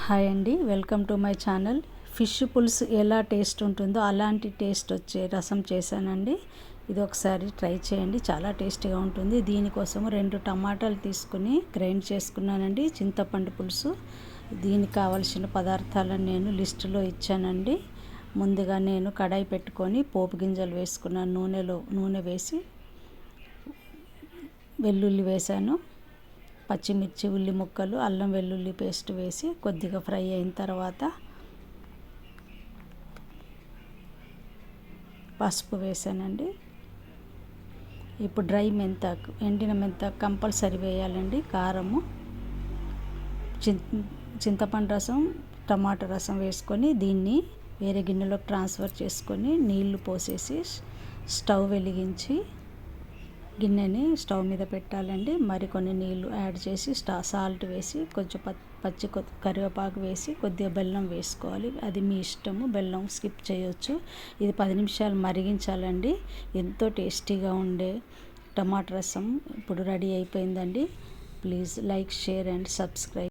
Hi అండి, welcome to my channel. Fish పులుసు ఎలా టేస్ట్ ఉంటుందో అలాంటి టేస్ట్ వచ్చే రసం చేశానండి. ఇది ఒకసారి ట్రై చేయండి, చాలా టేస్టీగా ఉంటుంది. దీనికోసం 2 టమాటాలు తీసుకుని గ్రైండ్ చేసుకున్నానండి. చింతపండు పులుసు, దీనికి కావలసిన పదార్థాలను నేను లిస్టులో ఇచ్చానండి. ముందుగా నేను కడాయి పెట్టుకొని పోపు గింజలు వేసుకున్నాను. నూనె వేసి వెల్లుల్లి వేసాను, పచ్చిమిర్చి, ఉల్లి ముక్కలు, అల్లం వెల్లుల్లి పేస్ట్ వేసి కొద్దిగా ఫ్రై అయిన తర్వాత పసుపు వేసానండి. ఇప్పుడు డ్రై మెంతాకు, ఎండిన మెంతాకు కంపల్సరీ వేయాలండి. కారము, చింతపండు రసం, టమాటా రసం వేసుకొని దీన్ని వేరే గిన్నెలోకి ట్రాన్స్ఫర్ చేసుకొని నీళ్లు పోసేసి స్టవ్ వెలిగించి గిన్నెని స్టవ్ మీద పెట్టాలండి. మరికొన్ని నీళ్లు యాడ్ చేసి సాల్ట్ వేసి కొంచెం పచ్చి కరివేపాకు వేసి కొద్దిగా బెల్లం వేసుకోవాలి. అది మీ ఇష్టము, బెల్లం స్కిప్ చేయొచ్చు. ఇది 10 నిమిషాలు మరిగించాలండి. ఎంతో టేస్టీగా ఉండే టమాటా రసం ఇప్పుడు రెడీ అయిపోయిందండి. Please like, share and subscribe.